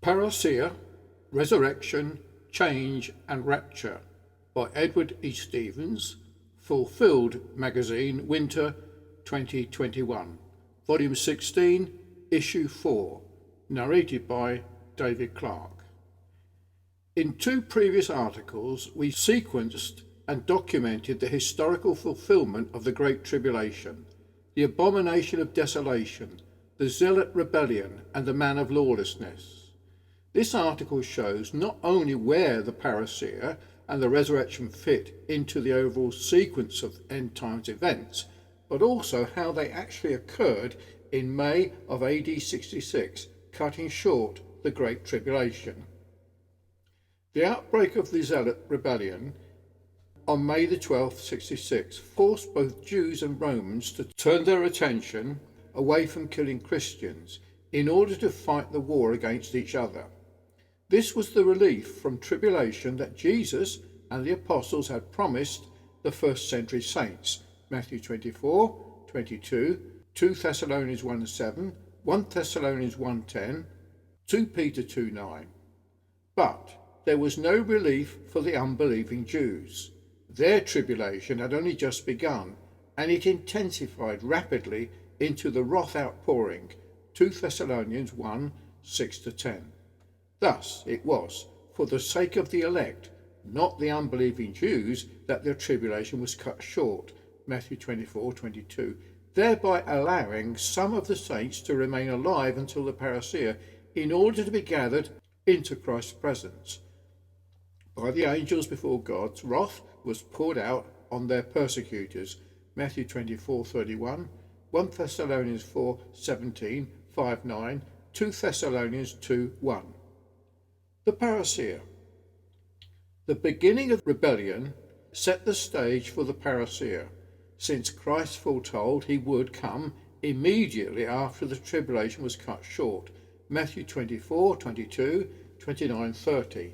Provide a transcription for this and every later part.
Parousia, Resurrection, Change and Rapture by Edward E. Stevens, Fulfilled Magazine, Winter 2021, Volume 16, Issue 4, narrated by David Clark. In two previous articles, we sequenced and documented the historical fulfillment of the Great Tribulation, the abomination of desolation, the zealot rebellion, and the man of lawlessness. This article shows not only where the parousia and the resurrection fit into the overall sequence of end times events, but also how they actually occurred in May of AD 66, cutting short the Great Tribulation. The outbreak of the Zealot rebellion on May the 12th, 66, forced both Jews and Romans to turn their attention away from killing Christians in order to fight the war against each other. This was the relief from tribulation that Jesus and the apostles had promised the first century saints. Matthew 24, 22, 2 Thessalonians 1:7, 1 Thessalonians 1:10, 2 Peter 2:9. But there was no relief for the unbelieving Jews. Their tribulation had only just begun, and it intensified rapidly into the wrath outpouring. 2 Thessalonians 1:6-10. Thus it was for the sake of the elect, not the unbelieving Jews, that their tribulation was cut short. Matthew 24:22, thereby allowing some of the saints to remain alive until the parousia in order to be gathered into Christ's presence. By the angels before God's wrath was poured out on their persecutors. Matthew 24:31, 1 Thessalonians 4:17, 5:9, 2 Thessalonians 2:1. The parousia. The beginning of rebellion set the stage for the parousia, since Christ foretold he would come immediately after the tribulation was cut short. Matthew 24:22, 29:30.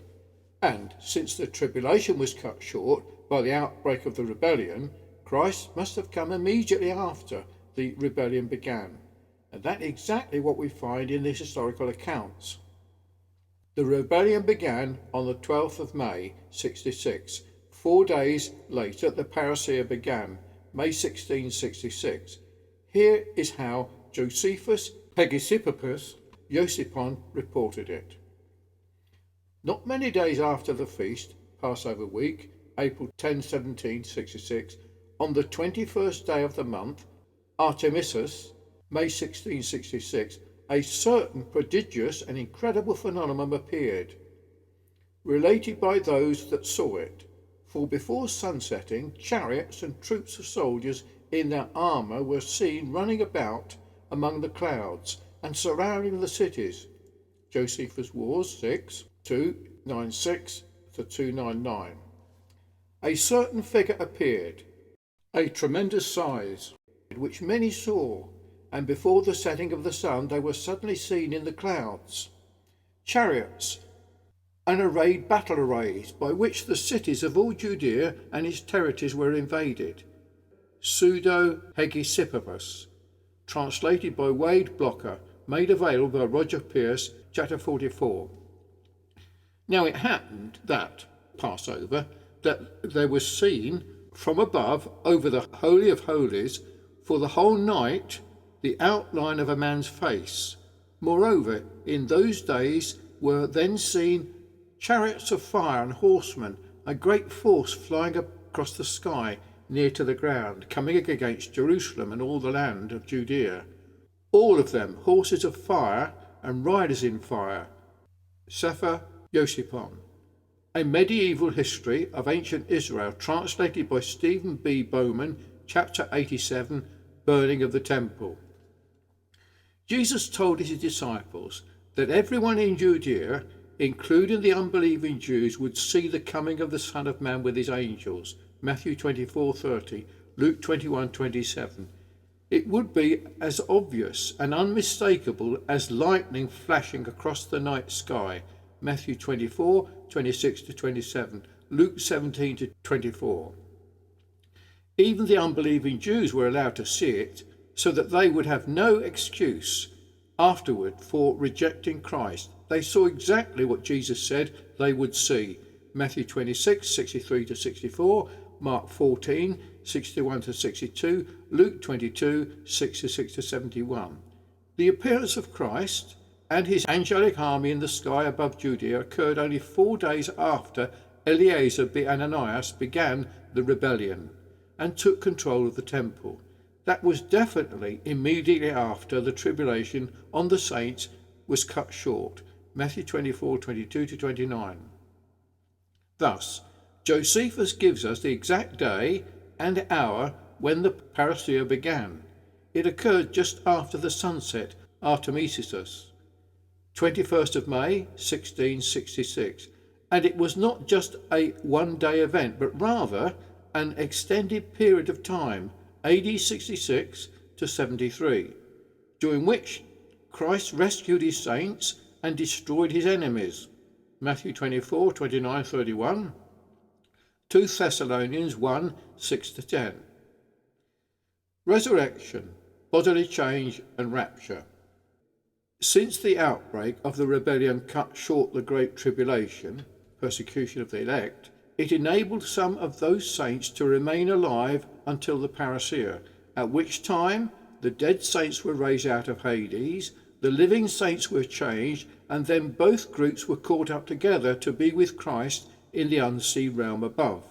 And since the tribulation was cut short by the outbreak of the rebellion, Christ must have come immediately after the rebellion began. And that's exactly what we find in the historical accounts. The rebellion began on the 12th of May, 66. 4 days later, the parousia began, May 16, 66. Here is how Josephus Hegesippus Josephon reported it. Not many days after the feast, Passover week, April 10, 1766, on the 21st day of the month, Artemisus, May 16, 66, a certain prodigious and incredible phenomenon appeared, related by those that saw it. For before sunsetting, chariots and troops of soldiers in their armour were seen running about among the clouds and surrounding the cities. Josephus Wars 6, 296-299. A certain figure appeared, a tremendous size, which many saw, and before the setting of the sun they were suddenly seen in the clouds. Chariots and arrayed battle arrays by which the cities of all Judea and its territories were invaded. Pseudo Hegesippus, translated by Wade Blocker, made available by Roger Pierce, chapter 44. Now it happened that, Passover, that there was seen from above over the Holy of Holies for the whole night the outline of a man's face. Moreover, in those days were then seen chariots of fire and horsemen, a great force flying across the sky near to the ground, coming against Jerusalem and all the land of Judea. All of them horses of fire and riders in fire. Sefer Josephon, a medieval history of ancient Israel, translated by Stephen B. Bowman, chapter 87, Burning of the Temple. Jesus told his disciples that everyone in Judea, including the unbelieving Jews, would see the coming of the Son of Man with his angels. Matthew 24:30, Luke 21:27. It would be as obvious and unmistakable as lightning flashing across the night sky. Matthew 24:26-27, Luke 17-24. Even the unbelieving Jews were allowed to see it, so that they would have no excuse. afterward for rejecting Christ. They saw exactly what Jesus said they would see. Matthew 26, 63 to 64, Mark 14, 61 to 62, Luke 22, 66 to 71. The appearance of Christ and his angelic army in the sky above Judea occurred only 4 days after Eleazar the Ananias began the rebellion and took control of the temple. That was definitely immediately after the tribulation on the saints was cut short. Matthew 24, 22 to 29. Thus, Josephus gives us the exact day and hour when the Parousia began. It occurred just after the sunset, Artemisus, 21st of May, 1666. And it was not just a one-day event, but rather an extended period of time, AD 66 to 73, during which Christ rescued his saints and destroyed his enemies. Matthew 24, 29, 31, 2 Thessalonians 1, 6 to 10. Resurrection, bodily change and rapture. Since the outbreak of the rebellion cut short the Great Tribulation, persecution of the elect, it enabled some of those saints to remain alive until the Parousia, at which time the dead saints were raised out of Hades, the living saints were changed, and then both groups were caught up together to be with Christ in the unseen realm above.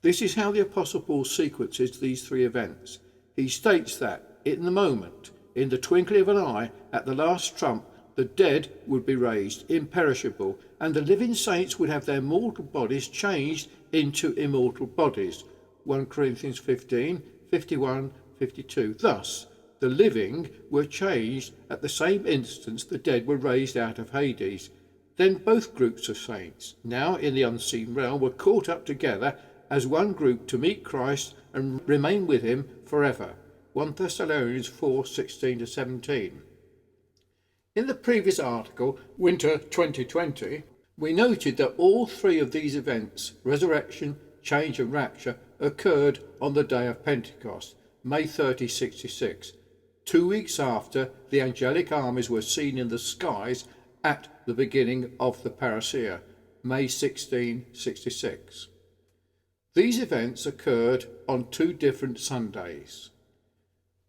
This is how the Apostle Paul sequences these three events. He states that, in the moment, in the twinkling of an eye, at the last trump, the dead would be raised, imperishable, and the living saints would have their mortal bodies changed into immortal bodies. 1 Corinthians 15, 51, 52. Thus, the living were changed at the same instant the dead were raised out of Hades. Then both groups of saints, now in the unseen realm, were caught up together as one group to meet Christ and remain with him forever. 1 Thessalonians 4, 16 to 17. In the previous article, Winter 2020, we noted that all three of these events, resurrection, change and rapture, occurred on the day of Pentecost, May 30, 66, 2 weeks after the angelic armies were seen in the skies at the beginning of the Parousia, May 16, 66. These events occurred on 2 different Sundays.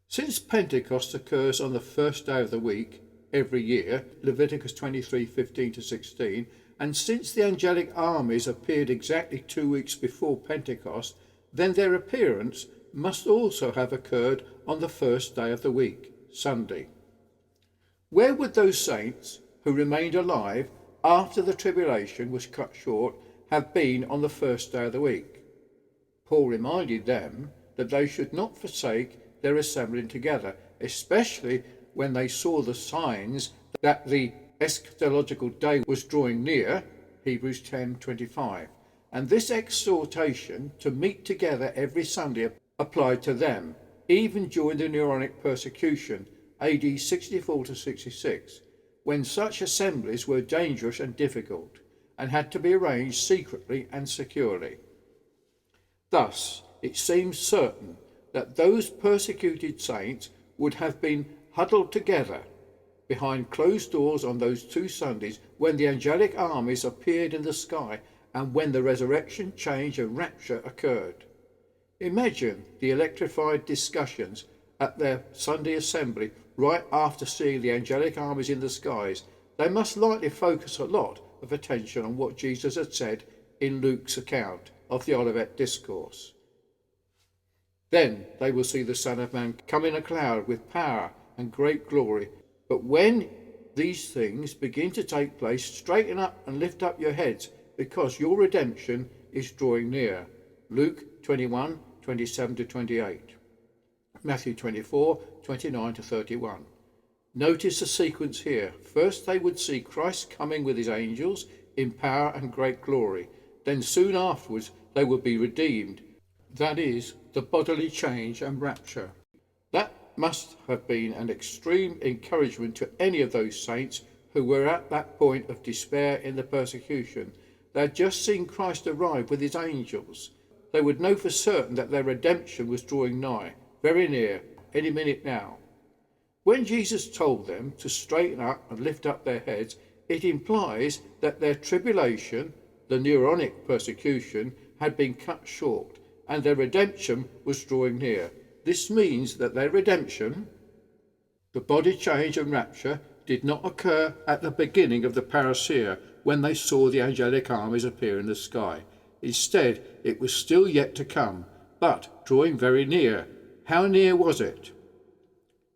Since Pentecost occurs on the first day of the week every year, Leviticus 23, 15 to 16, and since the angelic armies appeared exactly 2 weeks before Pentecost, then their appearance must also have occurred on the first day of the week, Sunday. Where would those saints who remained alive after the tribulation was cut short have been on the first day of the week? Paul reminded them that they should not forsake their assembling together, especially when they saw the signs that the eschatological day was drawing near, Hebrews 10:25. And this exhortation to meet together every Sunday applied to them, even during the Neronic persecution, AD 64 to 66, when such assemblies were dangerous and difficult, and had to be arranged secretly and securely. Thus, it seems certain that those persecuted saints would have been huddled together behind closed doors on those 2 Sundays when the angelic armies appeared in the sky and when the resurrection, change and rapture occurred. Imagine the electrified discussions at their Sunday assembly right after seeing the angelic armies in the skies. They must likely focus a lot of attention on what Jesus had said in Luke's account of the Olivet Discourse. Then they will see the Son of Man come in a cloud with power and great glory. But when these things begin to take place, straighten up and lift up your heads, because your redemption is drawing near. Luke 21, 27 to 28. Matthew 24, 29 to 31. Notice the sequence here. First they would see Christ coming with his angels in power and great glory. Then soon afterwards they would be redeemed. That is, the bodily change and rapture. That must have been an extreme encouragement to any of those saints who were at that point of despair in the persecution. They had just seen Christ arrive with his angels. They would know for certain that their redemption was drawing nigh, very near, any minute now. When Jesus told them to straighten up and lift up their heads, it implies that their tribulation, the Neronic persecution, had been cut short and their redemption was drawing near. This means that their redemption, the body change and rapture, did not occur at the beginning of the Parousia when they saw the angelic armies appear in the sky. Instead, it was still yet to come, but drawing very near. How near was it?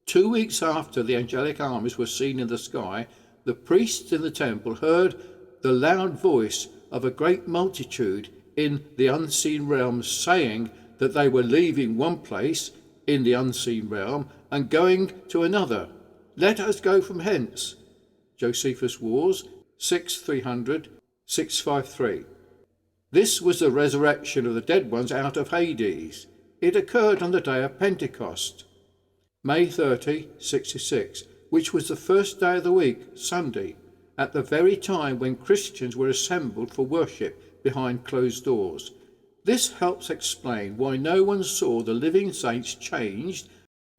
2 weeks after the angelic armies were seen in the sky, the priests in the temple heard the loud voice of a great multitude in the unseen realm saying that they were leaving one place in the unseen realm and going to another. Let us go from hence. Josephus Wars 6:300, 653. This was the resurrection of the dead ones out of Hades. It occurred on the day of Pentecost, May 30, 66, which was the first day of the week, Sunday, at the very time when Christians were assembled for worship behind closed doors. This helps explain why no one saw the living saints changed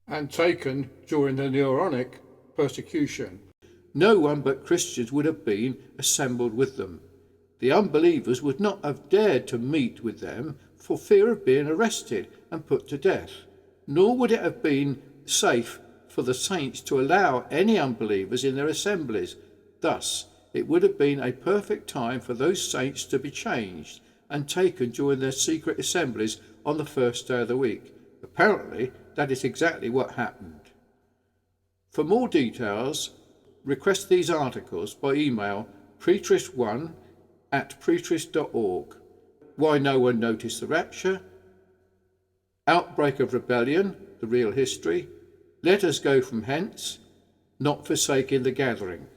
and taken during the Neronic persecution. No one but Christians would have been assembled with them. The unbelievers would not have dared to meet with them for fear of being arrested and put to death, nor would it have been safe for the saints to allow any unbelievers in their assemblies. Thus, it would have been a perfect time for those saints to be changed and taken during their secret assemblies on the first day of the week. Apparently, that is exactly what happened. For more details, request these articles by email preterist1@preterist.org. Why no one noticed the rapture, outbreak of rebellion, the real history, let us go from hence, not forsaking the gathering.